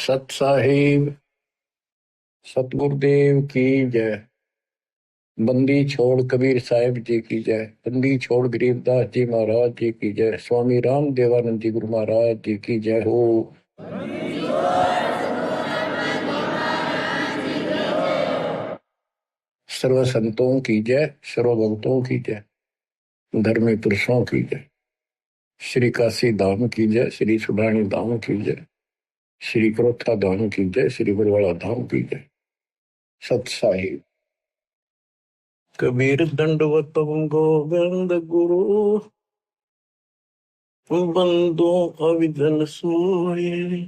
सत साहिब सतगुरुदेव की जय। बंदी छोड़ कबीर साहिब जी की जय। बंदी छोड़ गरीबदास जी महाराज जी की जय। स्वामी राम देवानंद जी गुरु महाराज जी की जय हो। सर्व संतों की जय, सर्व भक्तों की जय, धर्मी पुरुषों की जय। श्री काशी धाम की जय, श्री सुडानी धाम की जय, श्री क्रोथा धाम की जय, श्री बरवाड़ा धाम की जय। सत साहिब कबीर दंडवत गोविंद गुरु बंदो अविजन सोए।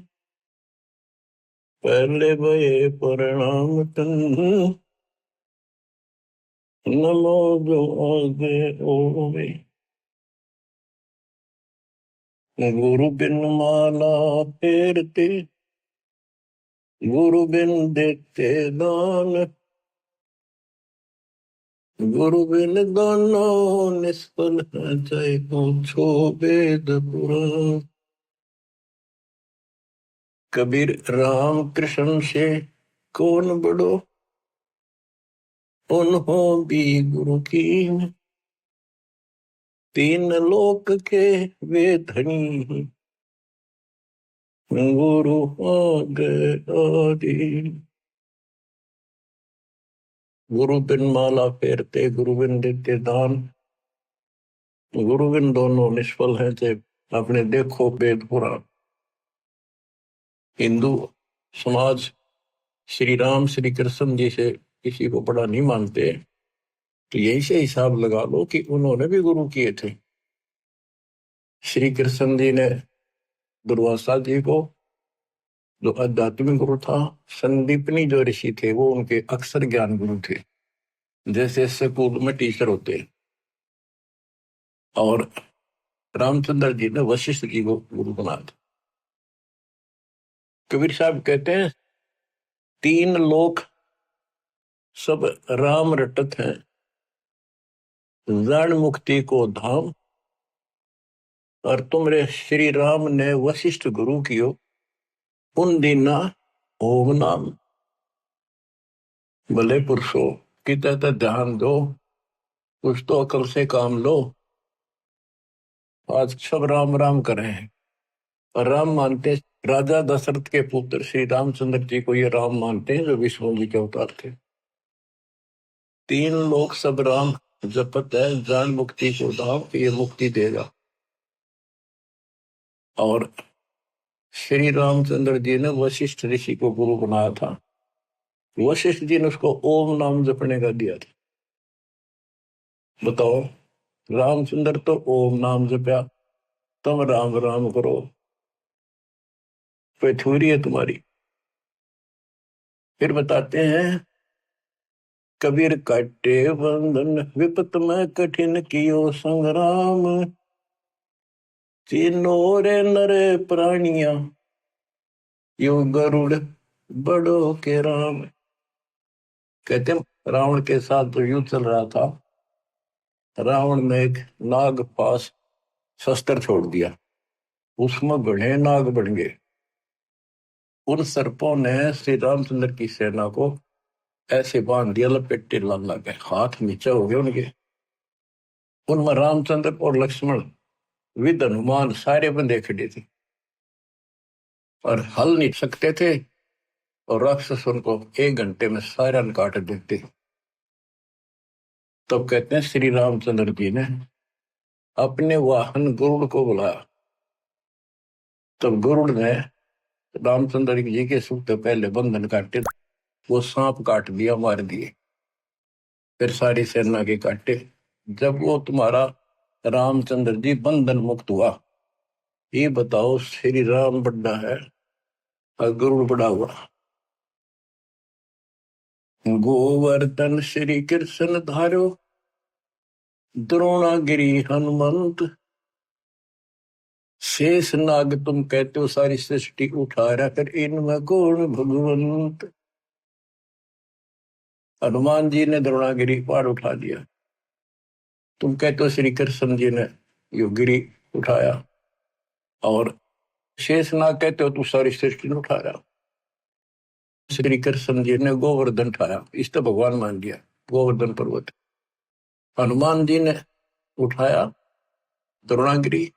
पहले भये प्रणाम तन नमो जो आगे ओवे। गुरु बिन माला फेरते, गुरु बिन देते दान, गुरु बिन दानो निष्फल है चाहे पूछो वेद पुराण। कबीर राम कृष्ण से कौन बड़ो, उन्हों भी गुरु की। तीन लोक के वे धनी, गुरु आगे आदि। गुरु बिन माला फेरते, गुरु बिन देते दान, गुरु बिन दोनों निष्फल है चाहे अपने देखो वेद पुराण। हिंदू समाज श्री राम श्री कृष्ण जी से किसी को बड़ा नहीं मानते, तो यही से हिसाब लगा लो कि उन्होंने भी गुरु किए थे। श्री कृष्ण जी ने दुर्वासा जी को, जो आध्यात्मिक गुरु था, संदीपनी जो ऋषि थे वो उनके अक्षर ज्ञान गुरु थे, जैसे स्कूल में टीचर होते। और रामचंद्र जी ने वशिष्ठ जी को गुरु बना था। कबीर साहब कहते हैं तीन लोक सब राम रटत हैं, जन मुक्ति को धाम। और तुमरे श्री राम ने वशिष्ठ गुरु कियो, उन दीना ओम नाम। भले पुरुषो किते तो ध्यान दो, कुछ तो अकल से काम लो। आज सब राम राम कर रहे हैं और राम मानते, राजा दशरथ के पुत्र श्री रामचंद्र जी को ये राम मानते हैं जो विष्णु जी के अवतार थे। तीन लोग सब राम जपत है, जान मुक्ति को धाम, ये मुक्ति देगा। और श्री रामचंद्र जी ने वशिष्ठ ऋषि को गुरु बनाया था। वशिष्ठ जी ने उसको ओम नाम जपने का दिया था। बताओ, रामचंद्र तो ओम नाम जपया, तुम राम राम करो, पैथुरी है तुम्हारी। फिर बताते हैं कबीर काटे बंधन विपत में कठिन कियो संग्राम। तीनों रे नरे प्राणिया यो गरुड़ बड़ो के राम। कहते रावण के साथ जो युद्ध चल रहा था, रावण ने एक नाग पास शस्त्र छोड़ दिया, उसमें घने नाग बन गए। उन सर्पों ने श्री रामचंद्र की सेना को ऐसे बांध दिया, लपेटे लाल लगे, हाथ नीचे हो गए उनके। उनमें रामचंद्र और लक्ष्मण विद हनुमान सारे बंदे खड़े थे और हल नहीं सकते थे, और राक्षस उनको 1 घंटे में सारा काट देते। तब कहते हैं श्री रामचंद्र जी ने अपने वाहन गरुड़ को बुलाया। तब गरुड़ ने रामचंद्र जी के सुख से पहले बंधन काटे, वो सांप काट दिया, मार दिए। फिर सारी सेना के काटे। जब वो तुम्हारा रामचंद्र जी बंधन मुक्त हुआ, ये बताओ श्री राम बड़ा है और गरुड़ बड़ा हुआ। गोवर्धन श्री कृष्ण धारो, द्रोणागिरी हनुमंत। शेष नाग तुम कहते हो सारी सृष्टि उठा रहा कर, इनमें कौन भगवंत। हनुमान जी ने द्रोणागिरी पहाड़ उठा दिया, तुम कहते हो श्री कृष्ण जी ने यो गिरी उठाया। और शेष नाग कहते हो तू सारी सृष्टि उठा रहा। श्री कृष्ण जी ने गोवर्धन उठाया, इसको भगवान मान लिया, गोवर्धन पर्वत। हनुमान जी ने उठाया द्रोणागिरी,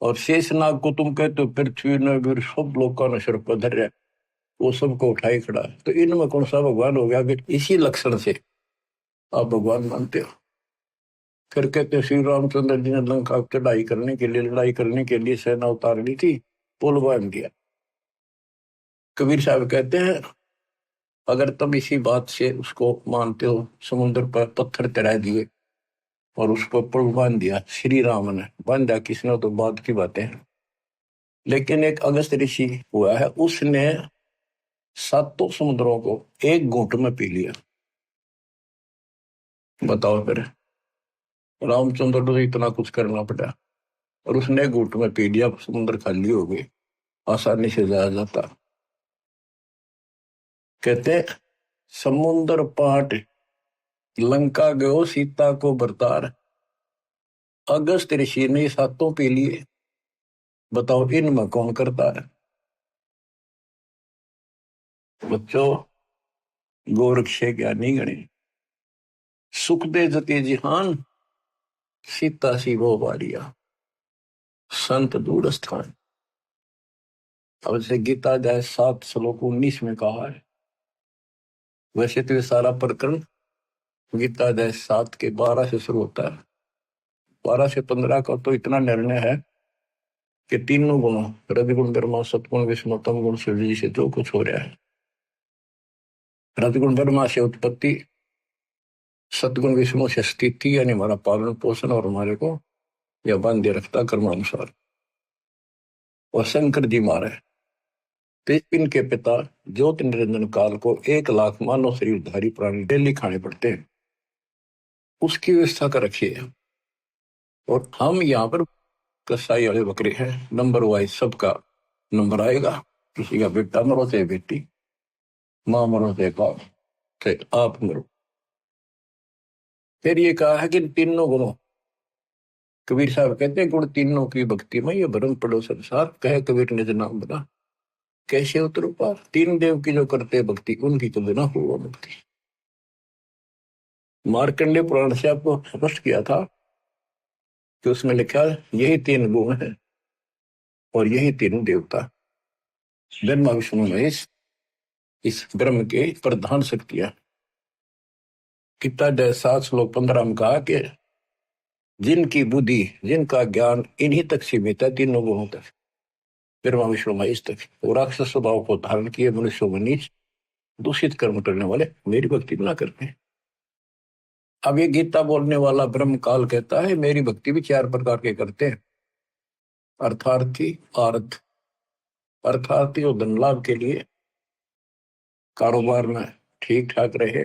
और शेषनाग को तुम कहते हो पृथ्वी ने भी सब लोगों ने सिर पर धर, वो सबको उठाई खड़ा। तो इनमें कौन सा भगवान हो गया कि इसी लक्षण से आप भगवान मानते हो? फिर कहते श्री रामचंद्र जी ने लंका चढ़ाई करने के लिए, लड़ाई करने के लिए सेना उतार ली थी, पुल बांध दिया। कबीर साहब कहते हैं अगर तुम इसी बात से उसको मानते हो, समुद्र पर पत्थर चढ़ा दिए और उसको पुल बांध दिया, श्री राम ने बांधा, किसने, तो बात की बातें हैं। लेकिन एक अगस्त ऋषि हुआ है, उसने सातों समुद्रों को एक घूंट में पी लिया। बताओ फिर, रामचंद्र को इतना कुछ करना पड़ा और उसने एक घूंट में पी लिया, समुद्र खाली हो गई, आसानी से जाया जाता। कहते समुद्र पाट लंका गयो सीता को बरतार, अगस्त ऋषि ने सातों पी लिए। बताओ इनमें कौन करता है? बच्चों, गोरक्ष ज्ञानी गणे, सुख दे जते जिहान, सीता सी वो बारिया, संत दूर स्थान। अब से गीता अध्याय 7 श्लोक 19 में कहा है। वैसे तो ये सारा प्रकरण गीता अध्याय 7 के 12 से शुरू होता है। 12 से 15 का तो इतना निर्णय है कि तीनों गुणों, रजगुण ब्रह्मा, सतगुण विष्णु, तम गुण शिव जी से जो कुछ हो रहा है, रजगुण ब्रह्मा से उत्पत्ति, सतगुण विष्णु से स्थिति यानी हमारा पालन पोषण और हमारे को यह बांधे रखता कर्मानुसार, और शंकर जी मारे तो इनके पिता ज्योति निरंजन काल को 1 लाख मानव शरीरधारी प्राणी डेली खाने पड़ते हैं, उसकी व्यवस्था कर रखी है। और हम यहाँ पर कसाई वाले बकरे हैं, नंबर वाइज सबका नंबर आएगा, किसी का बेटा मरो चाहे बेटी, माँ मरो चाहे बाप, चाहे आप मरो। फिर ये कहा है कि तीनों गुणों, कबीर साहब कहते हैं गुण तीनों की भक्ति में ये भरम पड़ो संसार, कहे कबीर ने नाम बना, कैसे उतरो पार, तीन देव की जो करते भक्ति उनकी तो बिना हो भक्ति। मार्कंडेय पुराण से आपको स्पष्ट किया था कि उसमें लिखा यही 3 गुण है और यही तीनों देवता, ब्रह्मा विष्णु महेश, इस ब्रह्म के प्रधान शक्तियां। गीता अध्याय 7 श्लोक 15 में कहा कि जिनकी बुद्धि, जिनका ज्ञान इन्हीं तक सीमित है, तीनों गुणों तक, ब्रह्मा विष्णु महेश तक, वो राक्षस स्वभाव को धारण किए मनुष्यों में नीच दूषित कर्म करने वाले मेरी भक्ति ना करते हैं। अब ये गीता बोलने वाला ब्रह्म काल कहता है मेरी भक्ति भी 4 प्रकार के करते हैं। अर्थार्थी, आर्थ, अर्थार्थी और धन लाभ के लिए, कारोबार में ठीक ठाक रहे,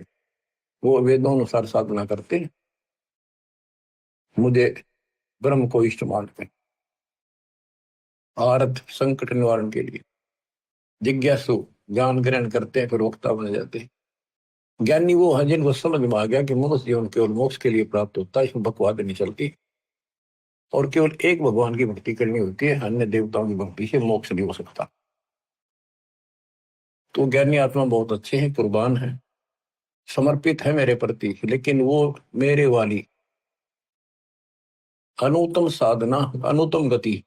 वो वेदों अनुसार साधना करते हैं, मुझे ब्रह्म को इष्ट मानते हैं। आर्थ, संकट निवारण के लिए, जिज्ञासु, ज्ञान ग्रहण करते हैं, फिर वक्ता बन जाते हैं। ज्ञानी वो है जिनको समझ में आ गया कि मनुष्य जीवन केवल मोक्ष के लिए प्राप्त होता है, इसमें बकवाद नहीं चलती, और केवल एक भगवान की भक्ति करनी होती है, अन्य देवताओं की भक्ति से मोक्ष नहीं हो सकता। तो ज्ञानी आत्मा बहुत अच्छे हैं, कुर्बान है, समर्पित है मेरे प्रति, लेकिन वो मेरे वाली अनुत्तम साधना, अनुत्तम गति,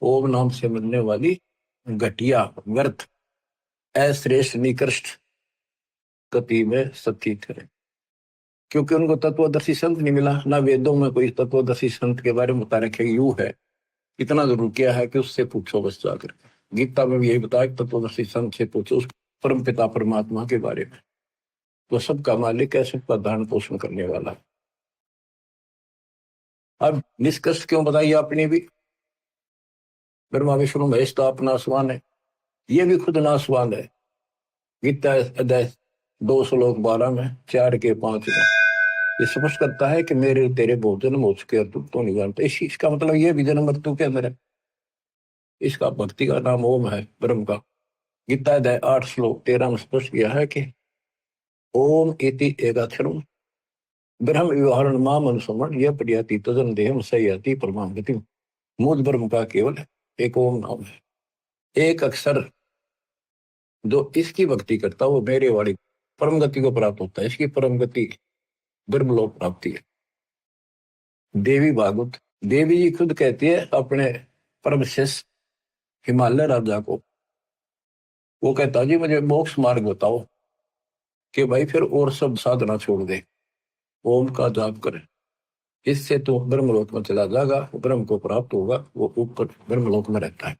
ओम नाम से मिलने वाली घटिया, व्यर्थ, अश्रेष्ठ, निकृष्ट गति में स्थित है। क्योंकि उनको तत्वदर्शी संत नहीं मिला, ना वेदों में कोई तत्वदर्शी संत के बारे में बता रखे यू है, इतना जरूर किया है कि उससे पूछो बस जाकर। गीता में भी यही बताया, तत्वदर्शी संत से पूछो उस परम पिता परमात्मा के बारे में, वो सबका मालिक है, सबका धारण पोषण करने वाला है। अब निष्कर्ष क्यों बताइए, आपने भी ब्रह्मा विष्णु महेश तो आप नासवान है, ये भी खुद नासवान है। गीता अध्याय 2 श्लोक 12 में, 4 के 5 में ये स्पष्ट करता है कि मेरे तेरे बहुत जन्म हो चुके हैं, तू तो नहीं जानता। इसका मतलब ये भी जन्म मृत्यु के अंदर है। इसका भक्ति का नाम ओम है, ब्रह्म का। गीता अध्याय 8 श्लोक 13 में स्पष्ट किया है कि ओम इति एकाक्षरम ब्रह्म व्यवहारण माम अनुसमण यह प्रयाति तजन देहम सयाति परमाम गति। मूल ब्रह्म का केवल एक ओम नाम है, एक अक्षर जो इसकी भक्ति करता है वो मेरे वाली परम गति को प्राप्त होता है। इसकी परम गति ब्रह्मलोक प्राप्ति है। देवी भागवत, देवी जी खुद कहती है अपने परम शिष्य हिमालय राजा को, वो कहता जी मुझे मोक्ष मार्ग बताओ, कि भाई फिर और सब साधना छोड़ दे, ओम का जाप करे, इससे तो ब्रह्मलोक में चला जाएगा, ब्रह्म को प्राप्त होगा, वो ऊपर ब्रह्मलोक में रहता है।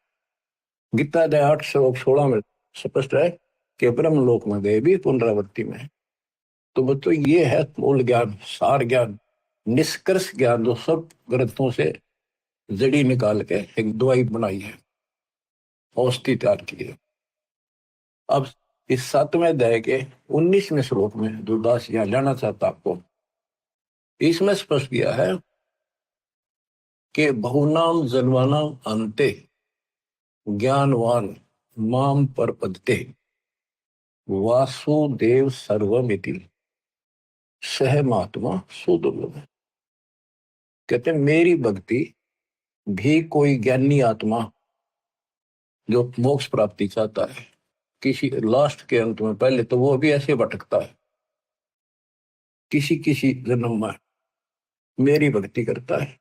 गीता अध्याय 8 श्लोक 16 में स्पष्ट है कि ब्रह्मलोक में गए भी पुनरावृत्ति में। तो बच्चों ये है मूल ज्ञान, सार ज्ञान, निष्कर्ष ज्ञान, जो सब ग्रंथों से जड़ी निकाल के एक दवाई बनाई है, औषधि तैयार की है। अब इस 7वें अध्याय के 19वें श्लोक में जो दास यहाँ लेना चाहता आपको, इसमें स्पष्ट किया है कि बहुनाम जन्मानाम अंते ज्ञानवान माम परपदते वासुदेव सर्वमिति सह महात्मा सुदुर्लभ। कहते मेरी भक्ति भी कोई ज्ञानी आत्मा जो मोक्ष प्राप्ति चाहता है किसी लास्ट के अंत में, पहले तो वो भी ऐसे भटकता है, किसी किसी जन्म में मेरी भक्ति करता है,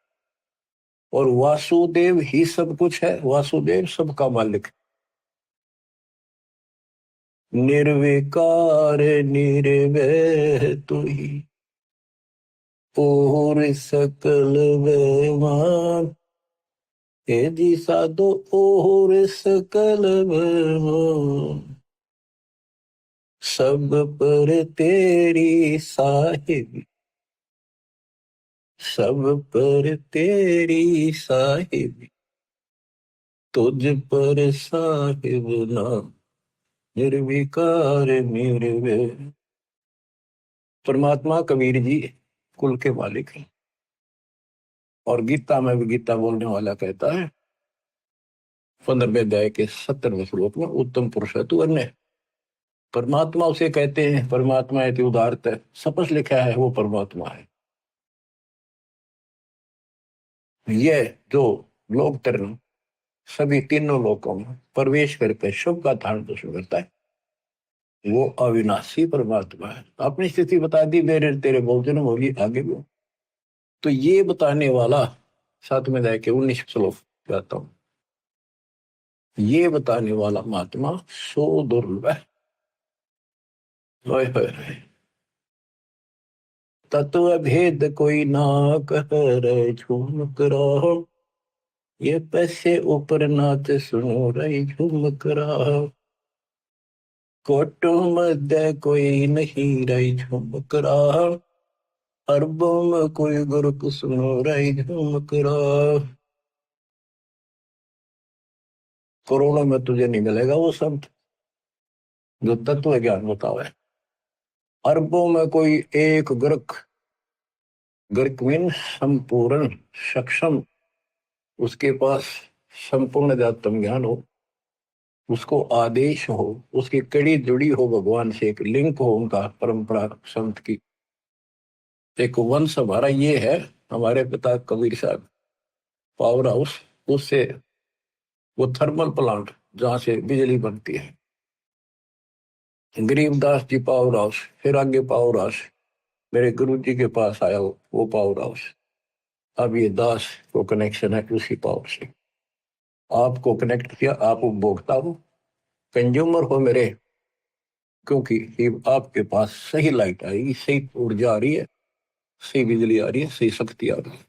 और वासुदेव ही सब कुछ है, वासुदेव सबका मालिक, निर्विकार निर्वैर तू ही और सकल बेमान, हे जी साधो और सकल बेमान, सब पर तेरी साहिब, सब पर तेरी साहिब, तुझ पर साहिब नाम निर्विकार निर्वैर। परमात्मा कबीर जी कुल के मालिक हैं, और गीता में भी गीता बोलने वाला कहता है 15वें अध्याय के 70वें श्लोक में, उत्तम पुरुष है तू अन्य। परमात्मा उसे कहते हैं, परमात्मा है उदारत है, सपस लिखा है वो परमात्मा है। ये जो लोक तरण सभी तीनों लोकों में प्रवेश करके शुभ का धारण पोषण करता है, वो अविनाशी परमात्मा है। अपनी स्थिति बता दी, मेरे तेरे बहुत जन्म होगी, आगे भी। तो ये बताने वाला 7वें अध्याय के 19 श्लोक कहता हूं, ये बताने वाला महात्मा सो दुर्लभ है। तत्व भेद कोई ना कह झूम करो, ये पैसे ऊपर नाच सुनो रही झूम करो, कोटों मध्य कोई नहीं रही झूम करो, अरबों में कोई गुरु सुनो रही झूम करो। करोड़ों में तुझे नहीं मिलेगा वो संत जो तत्व ज्ञान बतावे। अरबों में कोई एक ग्रक, ग्रक मीन संपूर्ण सक्षम, उसके पास संपूर्ण अध्यात्म ज्ञान हो, उसको आदेश हो, उसकी कड़ी जुड़ी हो भगवान से, एक लिंक हो उनका परंपरा संत की, एक वंश हमारा ये है। हमारे पिता कबीर साहब पावर हाउस, उससे वो थर्मल प्लांट जहां से बिजली बनती है, गरीबदास जी पावर हाउस, फिर आगे पावर हाउस मेरे गुरु जी के पास आया वो पावर हाउस। अब ये दास को कनेक्शन है उसी पावर से, आपको कनेक्ट किया, आप उपभोक्ता हो, कंज्यूमर हो मेरे, क्योंकि आपके पास सही लाइट आएगी, सही ऊर्जा आ रही है, सही बिजली आ रही है, सही शक्ति आ रही है।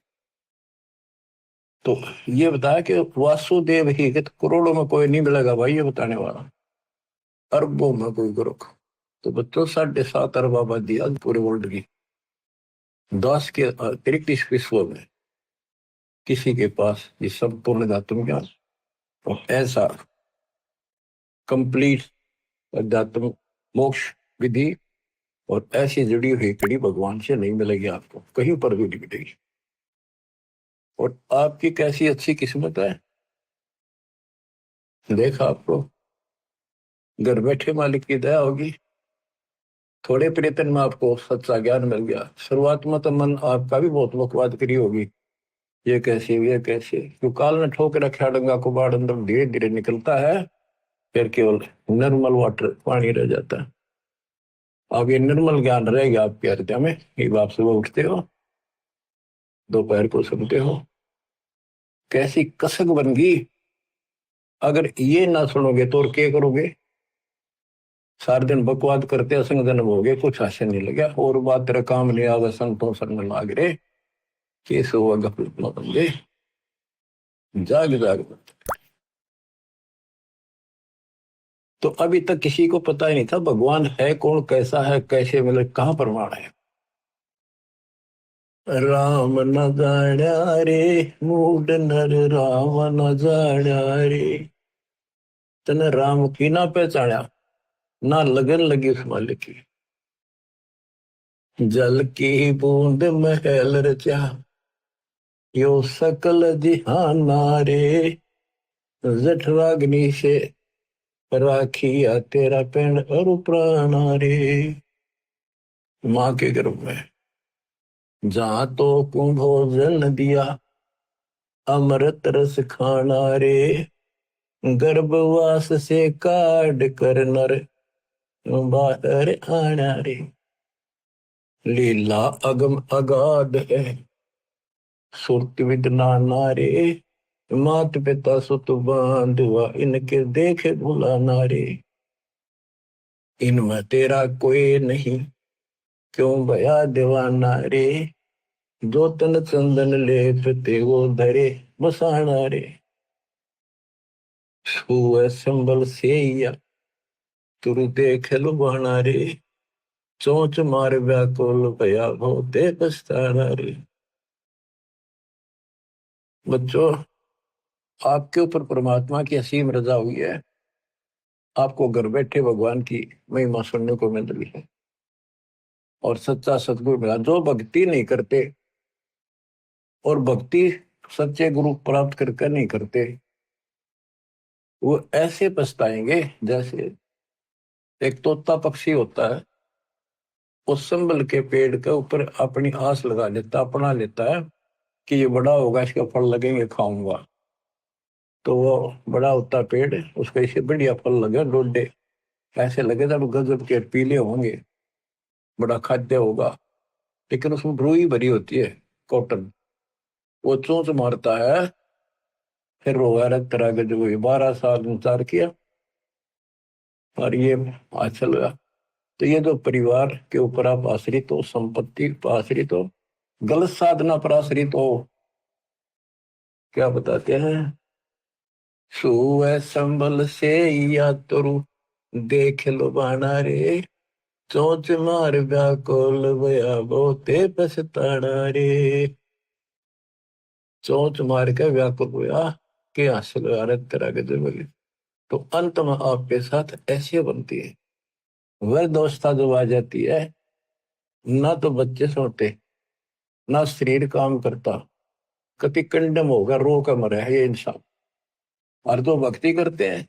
तो ये बताया कि वासुदेव ही, कि करोड़ों में कोई नहीं मिलेगा भाई, ये बताने वाला, अरबों में कोई गुरु। तो बच्चों 7.5 अरब आबादी आज पूरे वर्ल्ड की, 10 के अतिरिक्त इस विश्व में किसी के पास ये संपूर्ण अध्यात्म ज्ञान और ऐसा कंप्लीट अध्यात्म मोक्ष विधि और ऐसी जुड़ी हुई कड़ी भगवान से नहीं मिलेगी, आपको कहीं पर भी नहीं मिलेगी। और आपकी कैसी अच्छी किस्मत है, देखा आपको घर बैठे मालिक की दया होगी, थोड़े प्रयत्न में आपको सच्चा ज्ञान मिल गया। शुरुआत में तो मन आपका भी बहुत बकवाद करी होगी, ये कैसे क्यों काल ने ठोक रखा डंगा को बाढ़ अंदर धीरे धीरे निकलता है, फिर केवल निर्मल वाटर पानी रह जाता है। अब ये निर्मल ज्ञान रहेगा आपके हृदय में। एक आप सुबह उठते हो, दोपहर को सुनते हो, कैसी कसक बन गई। अगर ये ना सुनोगे तो और क्या करोगे? सारे दिन बकवाद करते असंग जन्म हो गए, कुछ हास्य नहीं लगा, और बात तेरा काम नहीं आवे, संतों शरण लाग रे, केस हुआ गफलत न बंदे, जाग जाग। तो अभी तक किसी को पता ही नहीं था भगवान है कौन, कैसा है, कैसे, मतलब कहाँ प्रमाण है। राम न जाण्या रे, मूड नर राम न जाण्या रे। तने राम की ना पहचाना, ना लगन लगी उस मालिक की। जल की बूंद महल रचा, यो सकल जिहाना रे। जठराग्नि से राखिया तेरा पेड़ और प्राणा रे। माँ के गर्भ में जहां तो कुंभोजन दिया, अमृत रस खाना रे। गर्भवास से काट कर नर बाहर आना रे। लीला अगम अगाध है, सुरत विद नाना रे। मात पिता सुत बांधवा, इनके देखे भुलाना रे। इनमें तेरा कोई नहीं, क्यों भया दीवाना रे। जो तन चंदन लेप ते वो धरे बसाना रे। छुए संबल से या तुरु देख लुभाना रे। चोंच मार व्याकुल भया होते पछताना रे। बच्चों, आपके ऊपर परमात्मा की असीम रजा हुई है। आपको घर बैठे भगवान की महिमा सुनने को मिल रही है, और सच्चा सतगुरु मिला। जो भक्ति नहीं करते, और भक्ति सच्चे गुरु प्राप्त करके नहीं करते, वो ऐसे पछताएंगे जैसे एक तोता पक्षी होता है, उस संबल के पेड़ के ऊपर अपनी आस लगा लेता, अपना लेता है कि ये बड़ा होगा, इसके फल लगेंगे, खाऊंगा। तो वो बड़ा होता पेड़, उसको इसे बढ़िया फल लगे, डोडे ऐसे लगे तब गजब के पीले होंगे, बड़ा खाद्य होगा। लेकिन उसमें रुई भरी होती है, कॉटन। वो चोंच मारता है, फिर रोगा रख तरह के, जो 12 साल इंतजार किया और ये अच्छा लगा। तो ये जो परिवार के ऊपर आप आश्रित हो, संपत्ति पर आश्रित हो, गलत साधना पर आश्रित हो, क्या बताते हैं? सुअ संबल से या तुरु देख लो बाना रे। चोंच मार व्याकुल भया बहुते पछताना रे। चोंच मार के व्याकुल हुआ कि हासिल भारत करा के जब, तो अंत में आपके साथ ऐसे बनती है वह दोस्ता जो आ जाती है। ना तो बच्चे सोते, ना शरीर काम करता, कति कंडम होगा, रो का मरे है ये इंसान। और जो भक्ति करते हैं,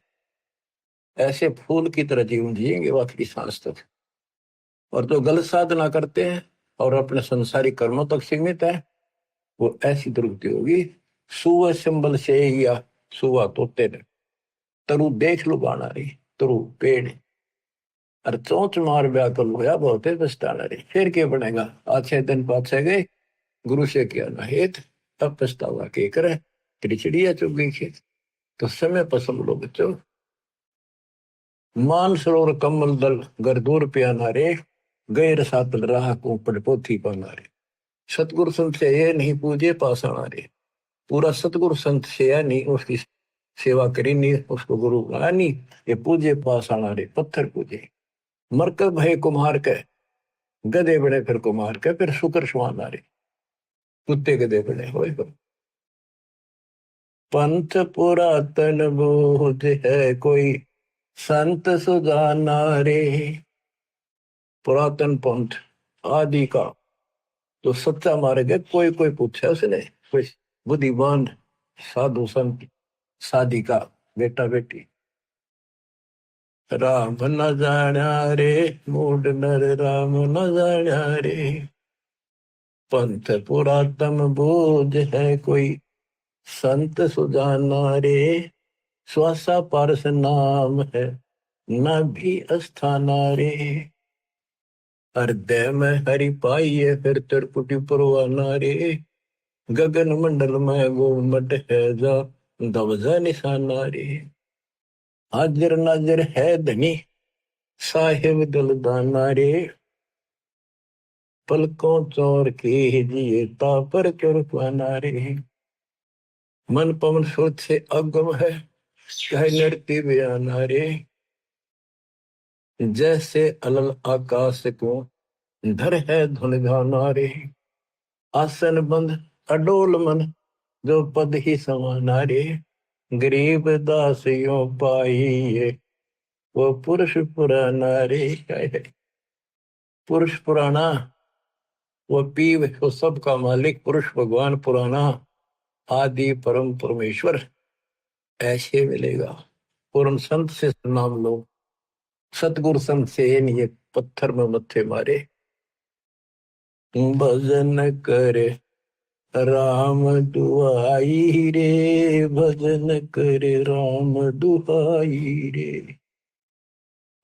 ऐसे फूल की तरह जीवन जिएंगे आखिरी सांस तक। और जो गलत साधना करते हैं और अपने संसारिक कर्मों तक सीमित है, वो ऐसी दुर्गति होगी। सुअ सिंबल से या सुआ तोते ने, तरु देख लो बाना रही, तरु पेड़, और चोंच मार व्याकुल होया बहुते पछताना रही। फिर क्या बनेगा? अच्छे दिन पाछे गए, गुरु से किया ना हेत, अब पछतावा के करे, तेरी चिड़िया चुग गई खेत। तो समय पसंद लो बच्चों। मान सरोवर कमल दल घर दूर प्याना रे। गैर सातल राह को पड़ पोथी पाना रे। सतगुरु संत से ये नहीं पूजे पाषाणा रे। पूरा सतगुरु संत से या नहीं उसकी सेवा करी नहीं, उसको गुरु बनाया नहीं, ये पूजे पाषाणा रे, पत्थर पूजे। मरकब भय कुम्हार के, गधे बड़े फिर कुम्हार के, फिर शुक्र सुहाना रे, कुत्ते गधे बड़े हो। पंथ पुरातन बोध है कोई, संत सुजाना रे। पुरातन पंथ आदि का तो सच्चा मार्ग है, कोई कोई पूछा उसने, कोई बुद्धिमान साधु संत साधिका बेटा बेटी। राम न जाण्या रे, मूड नर राम न जाण्या रे। पंथ पुरातन बोध है कोई, संत सुजाना रे। श्वासा पारस नाम है न भी अस्थाना रे। हृदय में हरि पाइये फिर त्रिपुटी परवाना रे। गगन मंडल में गोमट है जा दबजा निशाना रे। हाजिर नाजिर है धनी साहिब दलदाना रे। पलकों चोर के जिए पर चुरपाना रे। मन पवन सोच से अगम है कह नृत्य बयाना रे। जैसे अलल आकाश को धर है धुन गाना रे। आसन बंद अडोल मन जो पद ही समाना रे। गरीब दासियों पाइये वो पुरुष पुराना रे। पुरुष पुराना वो पीव वो सबका मालिक पुरुष भगवान पुराना आदि परम परमेश्वर ऐसे मिलेगा। पूर्ण संत से नाम लो। सतगुरु संत से नहीं पत्थर में मत्थे मारे। भजन करे राम दुआई रे। भजन करे राम दुआई रे।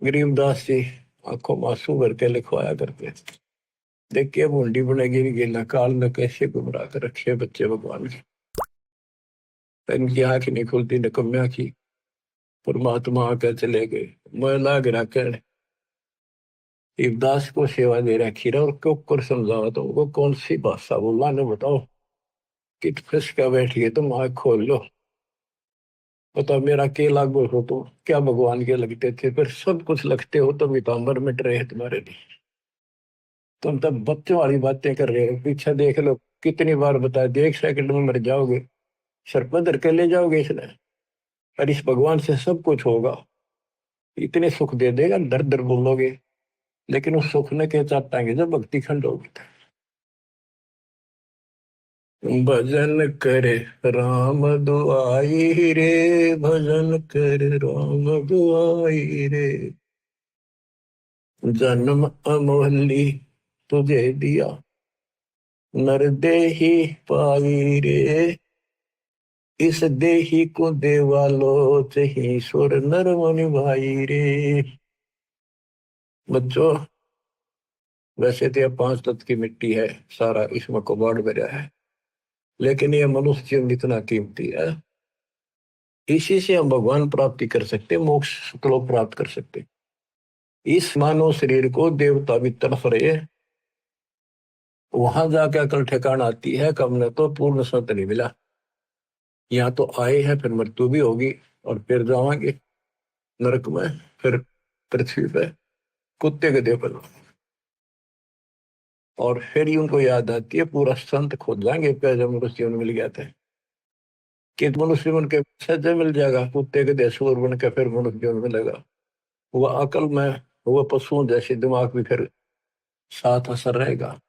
गरीबदास जी आंखों में आंसू भर के लिखवाया करते। देखिए बूंदी बनेगी गेला काल ने कैसे गुमराह कर रखे बच्चे भगवान के। इनकी आंख नहीं खुलती निकम्या की। परमात्मा आकर चले गए। मैं लाग रखा इवदास को सेवा दे रखी रहा और क्यों कर समझावा तो वो कौन सी भाषा बोला ने बताओ। कित फंस का बैठिए तुम आंख खोल लो। बता मेरा के लागू हो तो क्या भगवान के लगते थे फिर सब कुछ लगते हो तो पीताम्बर मिट रहे तुम्हारे लिए। तुम तब बच्चों वाली बातें कर रहे हो। पीछे देख लो कितनी बार बताया 1 सेकंड में मर जाओगे। सर पधर के ले जाओगे इसने। और इस भगवान से सब कुछ होगा। इतने सुख दे देगा दर दर बोलोगे। लेकिन उस सुख ने क्या चाहता जब भक्ति खंड होगी। भजन करे राम दुआई रे। भजन करे राम दुआई रे। जन्म अमोहली तुझे दिया नर देही पाई रे। इस देही को देवालो चही सुर नर मुनि भाई रे। बच्चों वैसे तो यह 5 तत्व की मिट्टी है सारा इसमें कबाड़ भरा है। लेकिन यह मनुष्य जीवन इतना कीमती है। इसी से हम भगवान प्राप्ति कर सकते मोक्ष लोक प्राप्त कर सकते। इस मानव शरीर को देवता भी तरफ रहे। वहां जाके अकल ठिकाना आती है कब ने तो पूर्ण सत्य नहीं मिला। यहाँ तो आए हैं फिर मृत्यु भी होगी और फिर जावांगे नरक में फिर पृथ्वी पे कुत्ते के देव पर। और फिर ही उनको याद आती है पूरा संत खोज जाएंगे जब मनुष्य जीवन मिल गया था कि मनुष्य जीवन के सज्जा मिल जाएगा कुत्ते के देशूर बन के फिर मनुष्य जीवन मिलेगा। वह अकल में वह पशुओं जैसे दिमाग भी फिर साथ असर रहेगा।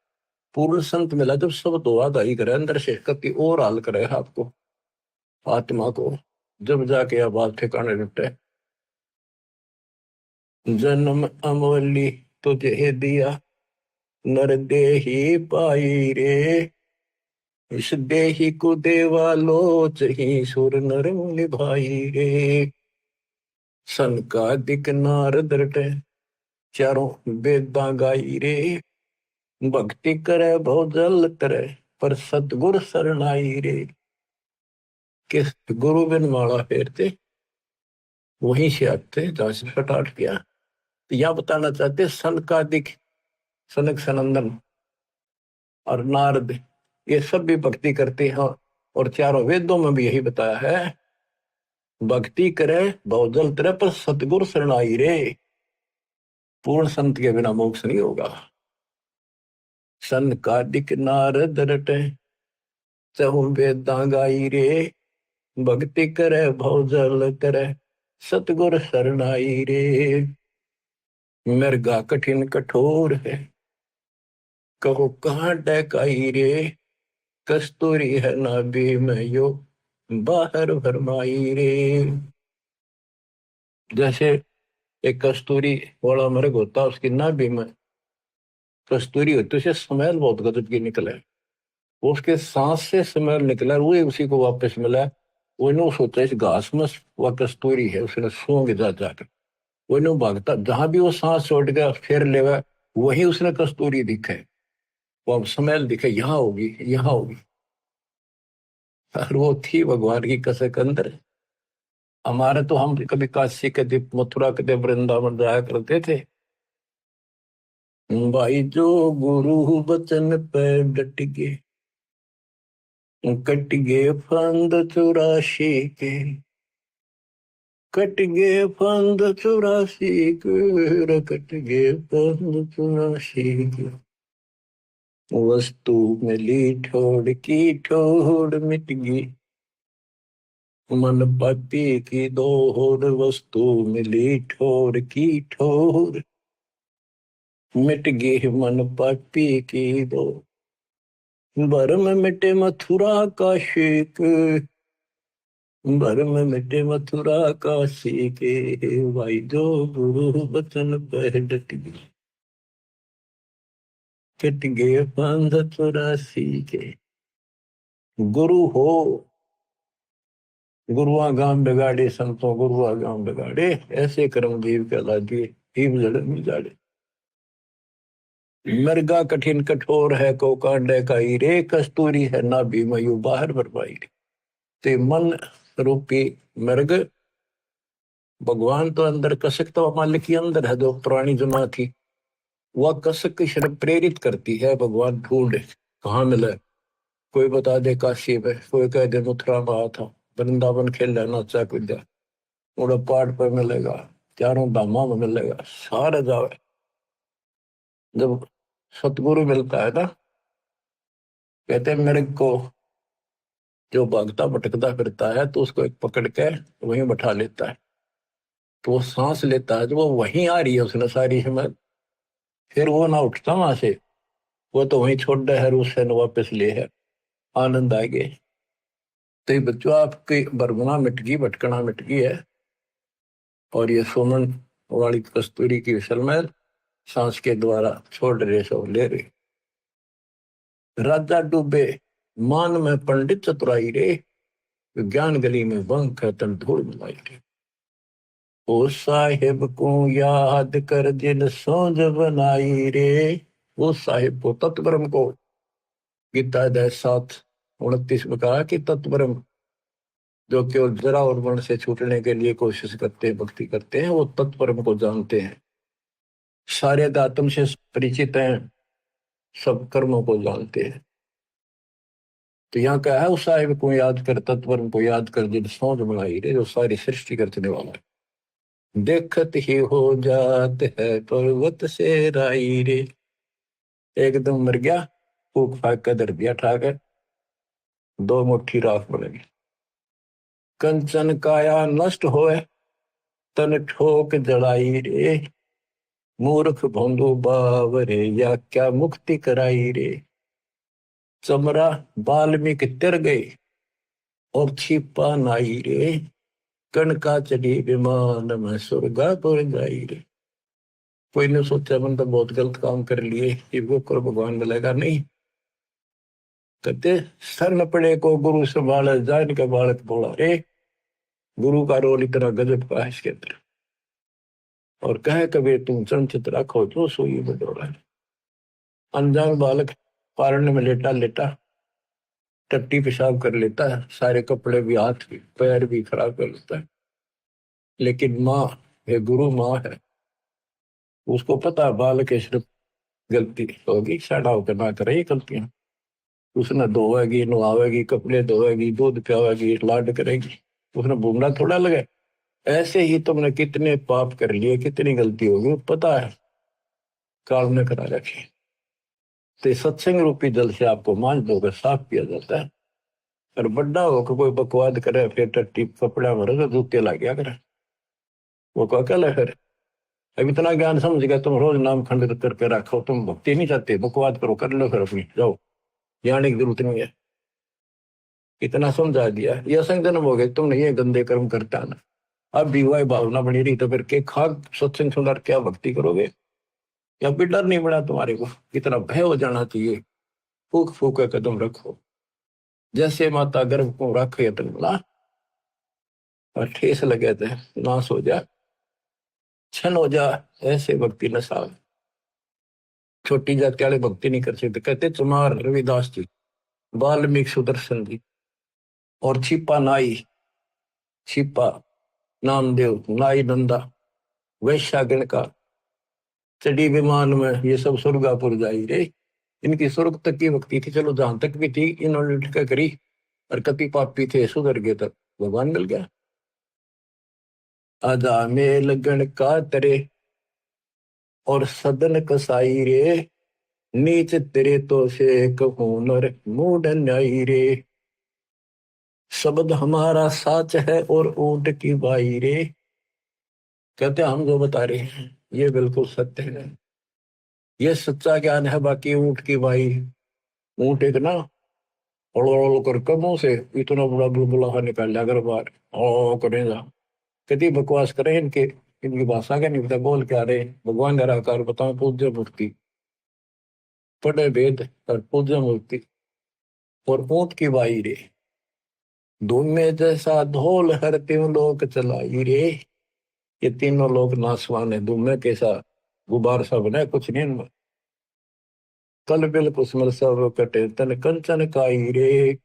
पूर्ण संत मिला जब सब दुआ दाई करे अंदर से कति और हाल करे आपको आत्मा को जब जाके यह बात ठिकाने लुटे। जन्म अमोली तुझे दिया नर देही पाई रे। इस देही को देवा लोच ही सुर नर मुनि भाई रे। सनकादिक नारद रटे चारों वेदा गाई रे। भक्ति करे बहु जल तरे पर सतगुर शरणाई रे। किस गुरु बिन माला फेरते वहीं से आते जहां से स्टार्ट किया। तो यह बताना चाहते सनकादिक सनक सनंदन और नारद ये सब भी भक्ति करते हैं। और चारों वेदों में भी यही बताया है भक्ति करे बहुजल तरे पर सतगुरु शरणाई रे। पूर्ण संत के बिना मोक्ष नहीं होगा। सनकादिक नारद रटे चहु वेदा गाई रे। भक्ति करे बहुजल तरे सतगुरु शरणाई रे। मृगा कठिन कठोर है कहो कहाँ डकाई रे। कस्तूरी है नाभि में यो बाहर भरमाई रे। जैसे एक कस्तूरी वाला मृग होता उसकी नाभि में कस्तूरी होती उसे स्मेल बहुत गजब की निकले। वो उसके सांस से स्मेल निकला वो उसी को वापस मिला वो सोचा इस घास में वह कस्तूरी है, उसने सूंघ जा जाकर वो भागता, जहां भी वो सांस छोड़ के फिर लेवा वही उसने कस्तूरी दिखे, वो स्मेल दिखे, यहाँ होगी यहाँ होगी। और वो थी भगवान की कसक अंदर। हमारे तो हम कभी काशी के दीप, मथुरा के दीप, वृंदावन जाया करते थे भाई, जो गुरु बचन पे डट गए, कट गए फंद 84 के, कट गए फंद 84 के, कट गए फंद 84 के। वस्तु मिली ठोड़ की ठोड़ मिट गई, मन पापी की दौड़, वस्तु मिली ठोड़ की ठोड़ मिट गई, मन पापी की दौड़। भरम मिटे मथुरा का शेक, भरम मिटे मथुरा का शेके, भाई जो गुरु बचन पर डट गई, कट गए फंद 84 के। गुरु हो गुरुआ गांव बिगाड़े, संतों गुरुआ गांव बिगाड़े, ऐसे कर्मजीव कहला दिए हिम जड़ मिजाड़े। मृगा कठिन कठोर है को कांडे का रे, कस्तूरी है ना भी मयू बाहर बरपाई रे। ते मन रूपी मृग, भगवान तो अंदर, कसक तो मालिक के अंदर है, जो पुरानी जमा थी वह कसक की शर्म प्रेरित करती है, भगवान ढूंढे कहाँ मिले। कोई बता दे काशी में, कोई कह दे मथुरा में आया था, वृंदावन खेला नाचा कूदा, थोड़ा पहाड़ पर मिलेगा, चारों धामों में मिलेगा, सारे जावे। जब सतगुरु मिलता है ना, कहते हैं मेरे को जो भागता भटकता फिरता है तो उसको एक पकड़ के वहीं बैठा लेता है, तो वो सांस लेता है, तो वो वहीं आ रही है उसने सारी हिम्मत, फिर वो ना उठता वहां से, वो तो वहीं छोड़ दे है, उससे न वापस ले है, आनंद आ गए। तो ये बच्चों आपकी बरगुना मिट गई, भटकना मिट गई है, और ये सोमन वाली कस्तूरी की विसल में सांस के द्वारा छोड़ रहे, सो ले रहे। राजा डूबे मान में पंडित चतुराई रे, ज्ञान गली में बंक है तन धूल मिलाई रे। ओ साहिब को याद कर जिन सोज बनाई रे, वो साहिब को तत्वरम को, गीता अध्याय 7:29 में कहा कि तत्वरम जो केवल जरा और वर्ण से छूटने के लिए कोशिश करते हैं, भक्ति करते हैं, वो तत्परम को जानते हैं, सारे आत्म से परिचित हैं, सब कर्मों को जानते हैं। तो यहाँ क्या है, उस साहिब को याद कर, तत्परम को याद कर जिन सोच बनाई रे, जो सारी सृष्टि करने वाला है। देखत ही हो जात है पर्वत से राई रे, एकदम मर गया, फूक फाक कर धर दिया ठाकर, 2 मुट्ठी राख बनेगी। कंचन काया नष्ट होए तन ठोक जड़ाई रे, मूर्ख भोंदू बावरे या क्या मुक्ति कराई रे। चमरा बाल्मीकि तिर गए और छिपा नाई रे, कणका चढ़ी विमान में स्वर्गापुर जाई रे। कोई ने सोचा मन तो बहुत गलत काम कर लिए, ये वो कर भगवान मिलेगा नहीं। कहते सर न पड़े को गुरु संभाले, जान का बालक बोला रे, गुरु का रोल इतना गजब का है इसके अंदर। और कहे कबीर तुम संचित रखो जो सोई बदौड़ा। अनजान बालक पारण में लेटा लेटा टट्टी पेशाब कर लेता है, सारे कपड़े भी, हाथ भी, पैर भी खराब कर लेता है, लेकिन माँ, ये गुरु माँ है, उसको पता है बालक के सिर्फ गलती होगी, सड़ा होकर ना करे ये गलतियां। उसने धोएगी, नहावेगी, कपड़े धोएगी, दूध पियावेगी, लाड करेगी, उसने भूमना थोड़ा लगे। ऐसे ही तुमने कितने पाप कर लिए, कितनी गलती होगी पता है, काल ने करा रखी। तो सत्संग रूपी जल से आपको मांझ धोकर साफ किया जाता है। और बड्डा होकर कोई बकवाद करे, फिर टट्टी कपड़ा भरे जूते ला गया करे, वो को अकल है। फिर अब इतना ज्ञान समझ गया, तुम रोज नाम खंडित करके रखो, तुम भक्ति नहीं चाहते, बकवाद करो, कर लो, फिर अपनी जाओ, जाने की जरूरत नहीं है। इतना समझा दिया, ये असंग जन्म हो गए, तुमने ये गंदे कर्म करता ना, अब भी वही भावना बनी रही, तो फिर के खाक सत्संग सुनकर क्या भक्ति करोगे? या भी डर नहीं बना तुम्हारे को? इतना भय हो जाना चाहिए। फूक फूक कदम रखो, जैसे माता गर्भ को रखे तन बोला, और ठेस लगे थे, नाश हो जा, छन हो जा, ऐसे भक्ति न साव। छोटी जाति वाले भक्ति नहीं कर सकते। कहते चमार रविदास जी, वाल्मीकि सुदर्शन जी, और छिपा नाई, छिपा नामदेव, नाई नंदा, वैश्या गणका, चढ़ी विमान में, ये सब स्वर्गापुर जाई रे। इनकी स्वर्ग तक की भक्ति थी, चलो जहां तक भी थी इन्होंने क्या करी। और कति पापी थे, सुधर गए तक भगवान मिल गया। आजा मेल गण का तरे और सदन कसाई रे, नीच तेरे तो से कहूनर मूड न्यायी रे। शब्द हमारा साच है और ऊंट की बाई रे। कहते हम जो बता रहे हैं ये बिल्कुल सत्य है, ये सच्चा ज्ञान है। बाकी ऊंट की बाई, ऊंट एक ना ओलो कर कमों से इतना बड़ा बुलबुला निकाल लिया अगर बार ओ करेगा। कितनी बकवास करें इनके, इनकी भाषा का नहीं पता बोल क्या रहे। भगवान का आकार बताओ, पूज्य मूर्ति, पढ़े वेद और पूज्य मूर्ति और ऊंट की बाई रे। धूम में जैसा ढोल हर तीन लोग चलाई रे। ये तीनों लोग नासवान है, धूम में कैसा गुबार सा बना है, कुछ नहीं इनमें। कल बिल कुसमल सब कटे तन कंचन काई रे,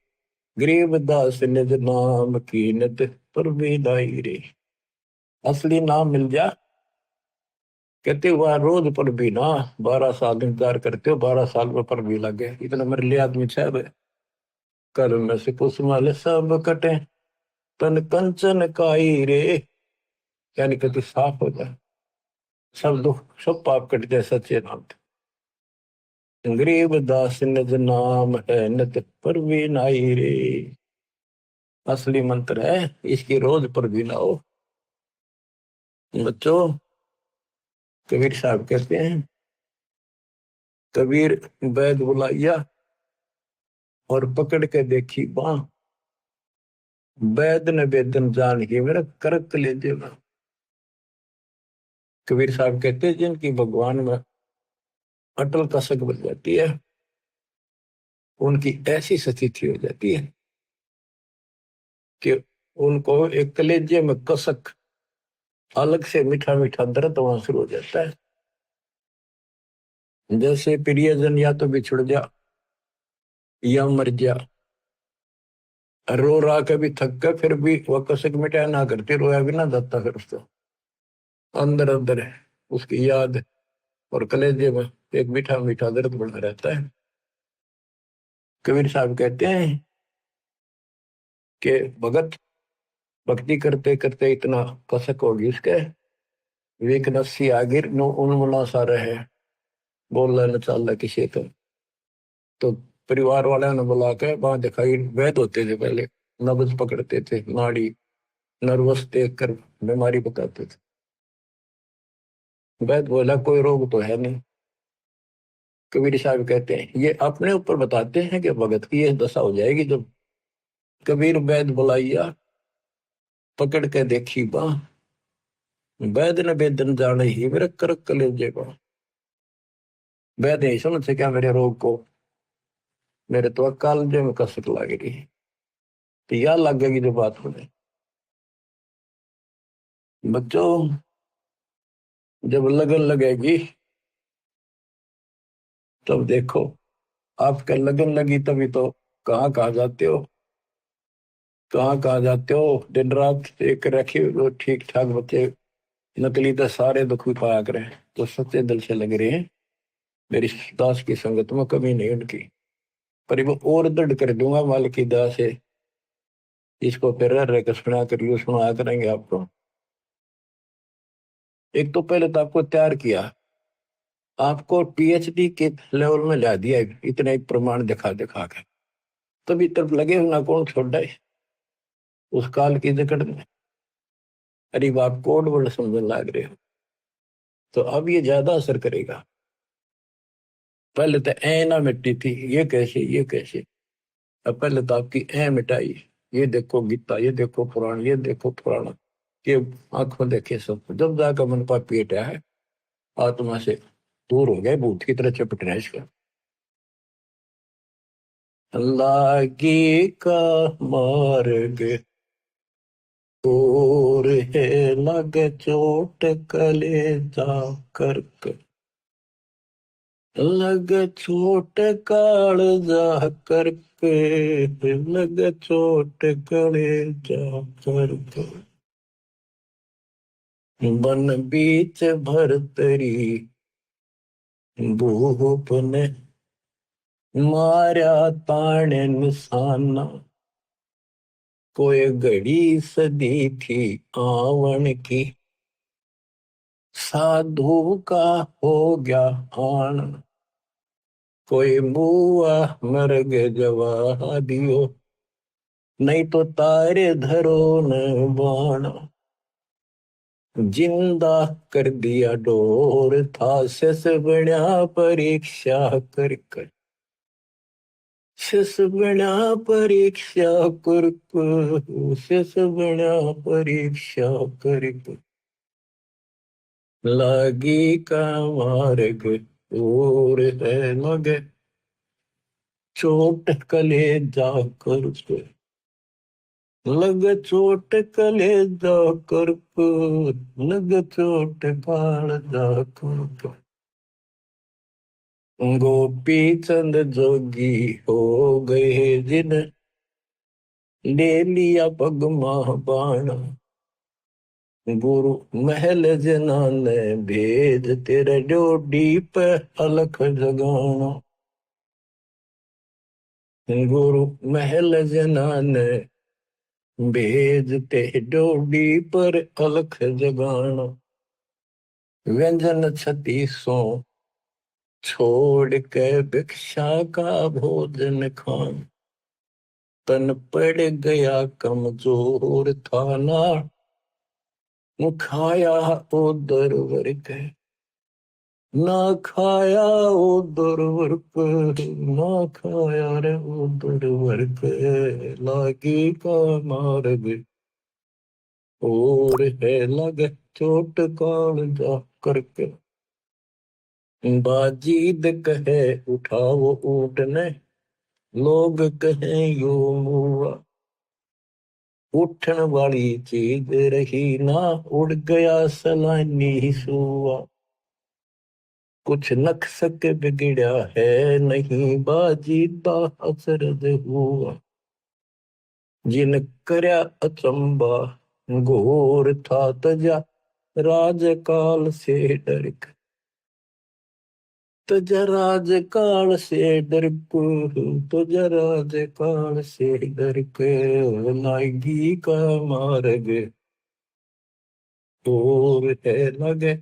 गरीब दास निज नाम कीनत पर भी लाई रे। असली नाम मिल जा, कहते हुआ रोज पर भी ना, 12 साल इंतजार करते हो, 12 साल में पर भी लगे, इतना मेरे लिए आदमी छह। कल में से कुसमल सब कटे तन कंचन काई रे, यानी कहते साफ हो जाए, सब दुख सब पाप कट जाए सच्चे नाम से। गरीब दास निज नाम है नित पर भी नाई रे। असली मंत्र है, इसकी रोज पर भी ना हो। बच्चों, कबीर साहब कहते हैं, कबीर वैद बुलाइया और पकड़ के देखी बां, वैद ने वेदन जान के मेरा करक ले देना। कबीर साहब कहते हैं जिनकी भगवान में अटल कसक बन जाती है, उनकी ऐसी स्थिति हो जाती है कि उनको एक कलेजे में कसक, अलग से मीठा मीठा दर्द वहां शुरू हो जाता है। जैसे प्रियजन या तो बिछुड़ जा या मर जा, रो रहा कभी थक कर, फिर भी वह कसक मिटाया ना करते, रोया भी ना जाता, फिर उसको अंदर अंदर है उसकी याद और कलेजे में एक मीठा मीठा दर्द बना रहता है। कबीर साहब कहते हैं कि भगत भक्ति करते करते इतना कसक होगी उसके, वेक नस्सी आगिर नो उन्मना सा रहे, बोल न चाल किसी तो परिवार वाले ने बुला के वहां दिखाई, वैद होते थे पहले, नब्ज पकड़ते थे, नाड़ी नर्वस देख कर बीमारी बताते थे। वैद बोला कोई रोग तो है नहीं। कबीर साहब कहते हैं ये अपने ऊपर बताते हैं कि भगत की ये दशा हो जाएगी जब कबीर वैद बुलाइया पकड़ के देखी बां, वैद ने वेदन जाने ही मेरे करक कलेजे बा। वैद नहीं समझ क्या मेरे रोग को, मेरे तो कालजे में कसक लगेगी, तो याद लगेगी जो बात होने। बच्चों, जब लगन लगेगी तब देखो, आपका लगन लगी तभी तो कहाँ कहाँ जाते हो, कहाँ कहाँ जाते हो। दिन रात एक रखे वो ठीक ठाक बच्चे, नकली तो सारे दुखी पाया करें, तो सच्चे दिल से लग रहे हैं मेरी दास की संगत में कमी नहीं उनकी। पर वो और दृढ़ कर दूंगा मालिक की दया से, इसको फिर रह कर सुना करिए, सुनाया करेंगे आपको। एक तो पहले तो आपको तैयार किया, आपको पीएचडी के लेवल में ला दिया, इतने एक प्रमाण दिखा दिखा के, तभी तब लगे ना कौन छोड़ जाए उस काल की जकड़ में। अरे आप कोड वर्ड समझने लग रहे हो, तो अब ये ज्यादा असर करेगा। पहले तो ए ना मिट्टी थी, ये कैसे ये कैसे। अब पहले तो आपकी ए मिटाई, ये देखो गीता, ये देखो पुराण, ये देखो पुराण, ये आंखों देखे सब, जब जाकर मन पर पेट है, आत्मा से दूर हो गए, भूत की तरह चपट रहे इसका। अल्लाह की का मार्ग और है लगे चोट कलेजा करके, लगे चोट कालजा करके, लगे चोट कलेजा करके। बन बीच भरतरी भूप ने मारा ताने निशाना, कोई घड़ी सदी थी आवन की, साधु का हो गया आन। कोई बुआ मर गए जवा दियो, नहीं तो तारे धरो न बाण। जिंदा कर दिया डोर था शेष बना परीक्षा कर कर, शेष बना परीक्षा कर कर, शेष बना परीक्षा कर कर। लागी का मार्ग और है लगे चोट कलेजा कर कर, लग चोट कलेजा कर कर, लग चोट कालजा कर कर। गोपी चंद जोगी हो गए जिन ले लिया पगमा बाण। गुरु महल जनाने भेद तेरे डोडी पे अलख जगाना। गुरु महल जनाने भेद ते डोडी पर अलख जगाना। व्यंजन छत्तीसों छोड़ के भिक्षा का भोजन खान। तन पड़ गया कमजोर था ना, खाया उदर वर्ग, ना खाया उदर वर्ग, ना खाया रे उदर वर्ग। लागी का मार्ग और है लगे चोट कालजा करके। बाजीद कहे उठाओ ऊँटने, लोग कहे यो मुआ। उठन वाली चीज रही ना, उड़ गया सलानी सुआ। कुछ नक्सक बिगड़ा है नहीं, बाजीदा असरद हुआ। जिन करया अचंबा घोर था तजा, राजकाल से डर के। तजा राजकाल से डर को, तजा राजकाल से डर के। लागी का मार्ग और है लगे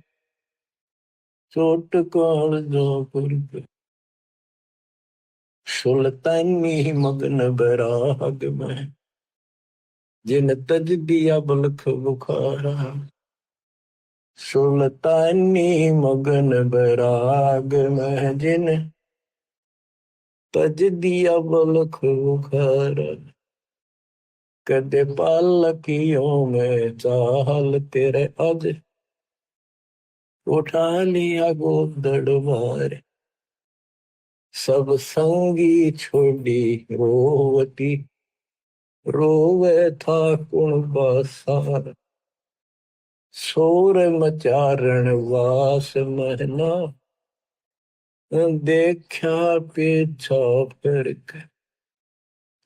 चोट कालजा पर। सुल्तानी मगन बराग में, जिन तज दिया बलख बुखारा। सुल्तानी मगन बराग में, जिन तज दिया बलख बुखारा। कदे पालकियों में चाल तेरे अज, उठा लिया गोदड़ मार। सब संगी छोड़ी रोवती, रोवे था कुण बासार। शोर मचारण वास महना, देखा पीछा फिर के।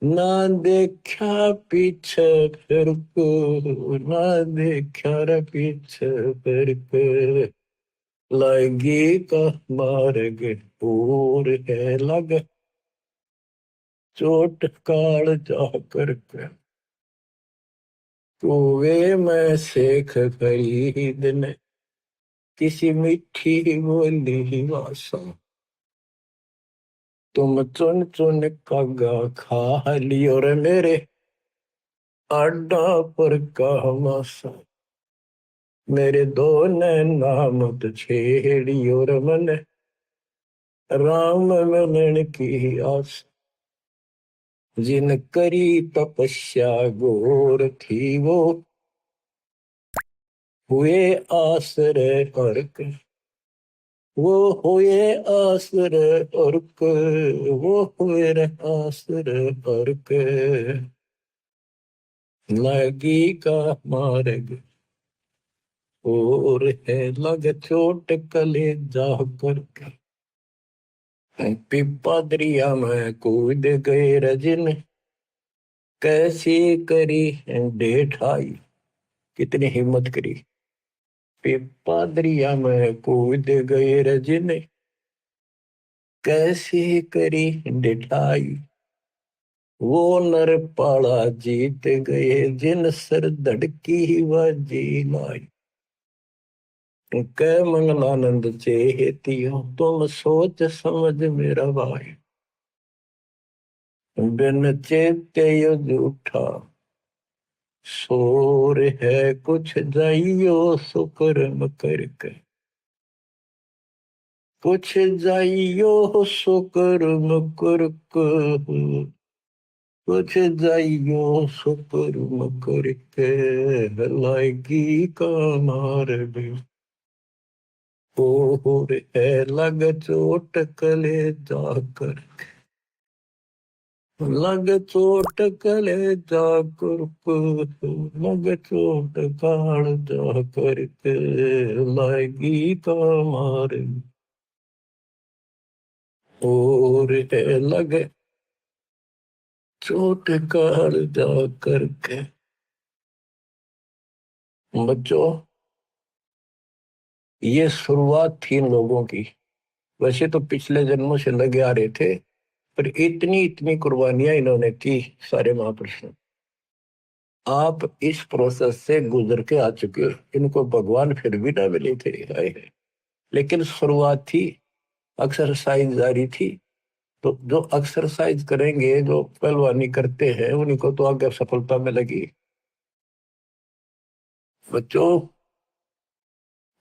ना देखा पीछे फिर को, ना देखा रे पीछे फिर के। लागी का मार्ग और है लग चोट काल जा करके। कुएं में शेख खरीद ने, किसी मिठी बोली वासा। तुम चुन चुन कागा खा लियो रे मेरे, अड्डा पर का मासा। मेरे दो नैना मत छेड़ियो रे मन, राम मिलन की आस। जिन करी तपस्या घोर थी वो, हुए आश्रय अर्क। वो हुए आश्रय अर्क, वो हुए आश्रय अर्क। लगी का मार्ग और है लग चोट कले जा करके। पिपा दरिया में कूद गए रजन, कैसी करी डेठाई। कितनी हिम्मत करी। पिपा दरिया में कूद गए रजन, कैसी करी डेठाई। वो नर पाला जीत गए जिन सर धड़की बाजी लाई। कै मंगलानंद चेतियो तुम सोच समझ मेरा भाई। बिन चेते यो झूठा शोर है कुछ जाइयो सुकर्म करके। कुछ जाइयो सुकर्म करके। कुछ जाइयो सुकर्म करके लाएगी का मार्ग। और है लग चोट कले जाकर। लग चोट कले जाकर। लग चोट काल जाकर के लाएगी का मार्ग। और है लग चोट काल जाकर के। बच्चों, ये शुरुआत थी इन लोगों की। वैसे तो पिछले जन्मों से लगे आ रहे थे, पर इतनी इतनी कुर्बानियां इन्होंने की सारे महापुरुषों। आप इस प्रोसेस से गुजर के आ चुके हो। इनको भगवान फिर भी ना मिले थे, लेकिन शुरुआत थी, एक्सरसाइज जारी थी। तो जो एक्सरसाइज करेंगे, जो पहलवानी करते हैं, उन्हीं को तो आगे सफलता में लगी। बच्चों,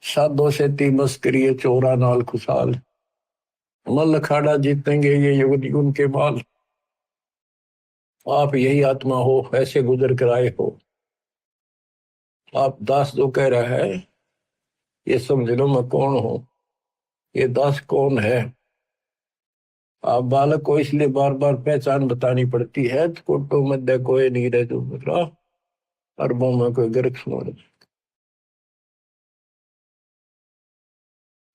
साधो से ती मस्करी चोरा नाल खुशाल। मल अखाड़ा जीतेंगे ये युग युग के बाल। आप यही आत्मा हो, ऐसे गुजर कर आए हो। आप दास जो कह रहा है, ये समझ लो मैं कौन हूं। ये दास कौन है। आप बालक को इसलिए बार बार पहचान बतानी पड़ती है। कोटो मध्य कोई नहीं रह जो मेरा, अरबों में कोई गर्क सुन।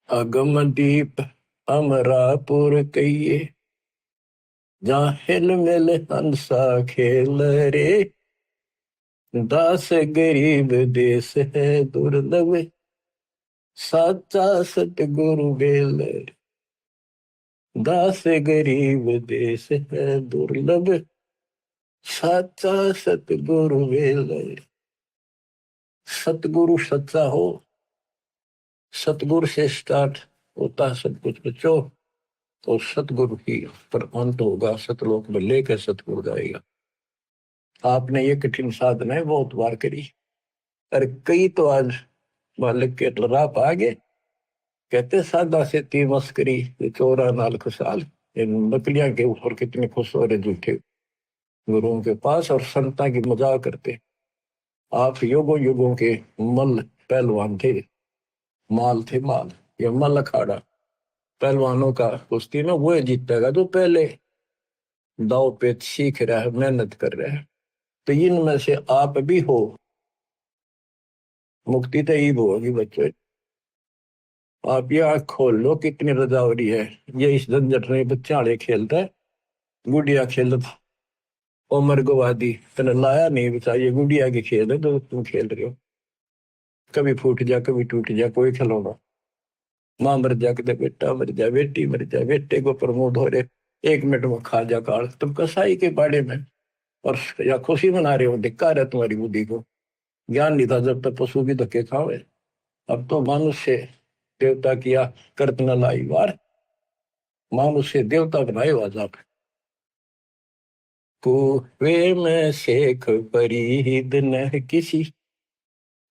अगम दीप अमरापुर कहिए, जहाँ हिल मिल हंसा खेल रे। दास गरीब देश है दुर्लभ, साचा सतगुरु बेल। दास गरीब देश है दुर्लभ, साचा सतगुरु बेल। सतगुरु सच्चा हो, सतगुरु से स्टार्ट होता सब कुछ बच्चों। तो सतगुरु ही पर अंत होगा, सतलोक में लेकर सतगुरु जाएगा। आपने ये कठिन साधना बहुत बार करी, और कई तो आज मालिक के राह आ गए। कहते सादा से ती मस्करी चोरा नाल खुशाल। इन बकलियां के ऊपर कितने खुश हो रहे झूठे गुरुओं के पास, और संता की मजाक करते। आप युगों युगों के मल पहलवान थे, माल थे माल। ये मल अखाड़ा पहलवानों का कुश्ती में वो जीतेगा जो पहले दाव पेच सीख रहा है, मेहनत कर रहा है। तो इनमें से आप भी हो। मुक्ति तो ईब होगी बच्चों। आप ये आँख खोल लो, कितनी रजावरी है। ये इस झंझट में बच्चे आड़े खेलता है, गुड़िया खेलता। उमर गवादी तेने लाया नहीं बचा, ये गुड़िया के खेल है जो तुम खेल रहे हो। कभी फूट जा कभी टूट जा कोई खिलौना। माँ मर जा कदे बेटा मर जा, बेटी मर जा, बेटे को प्रमोद हो रहे, 1 मिनट में खा जा काल। तुम कसाई के बाड़े में और या खुशी मना रहे हो। धिक्कार है तुम्हारी बुद्धि को। ज्ञान नहीं था जब तक पशु भी धक्के खावे। अब तो मनुष्य देवता किया करत न लाई वार। मनुष्य देवता बनाए वाजा। कुएं में शेख फरीद न किसी,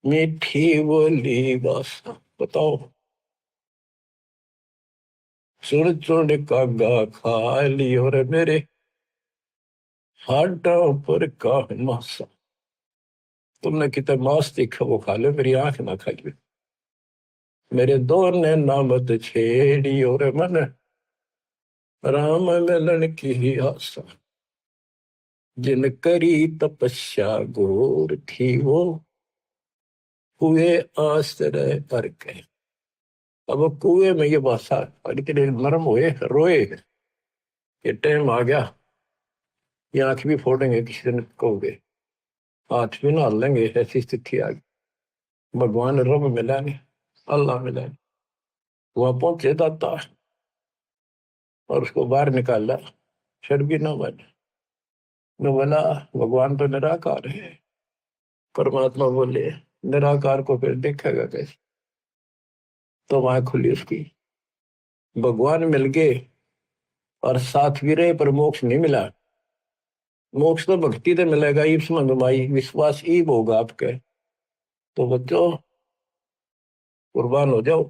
मीठी बोली बासा। बताओ, सुन चुन कागा खा ली और मेरे हाडा पर का मासा। तुमने कितना मांस देखा वो खा लो, मेरी आंख ना खाइए। मेरे दो ने नामत छेड़ी और मन राम मिलन की आशा। जिन करी तपस्या घोर थी वो, हुए आश्रय पर के। अब वो कुएं में ये भाषा इतने नरम हुए, रोए, ये टाइम आ गया, ये आंख भी फोड़ेंगे किसी दिन कहोगे, हाथ भी ना लेंगे, ऐसी स्थिति आ गई। भगवान रब मिला नहीं, अल्लाह मिला नहीं, वहां पहुंचे दाता और उसको बाहर निकाला, फिर भी ना बने। मैं बोला भगवान तो निराकार है। परमात्मा बोले निराकार को फिर देखेगा कैसे? तो वहां खुली उसकी, भगवान मिल गए और साथ भी रहे पर मोक्ष नहीं मिला। मोक्ष तो भक्ति से मिलेगा, ईप्समंग भाई, विश्वास ईब होगा आपके। तो बच्चों कुर्बान हो जाओ,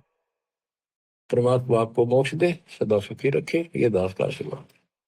परमात्मा आपको मोक्ष दे, सदा सुखी रखे। ये दास का आशीर्वाद।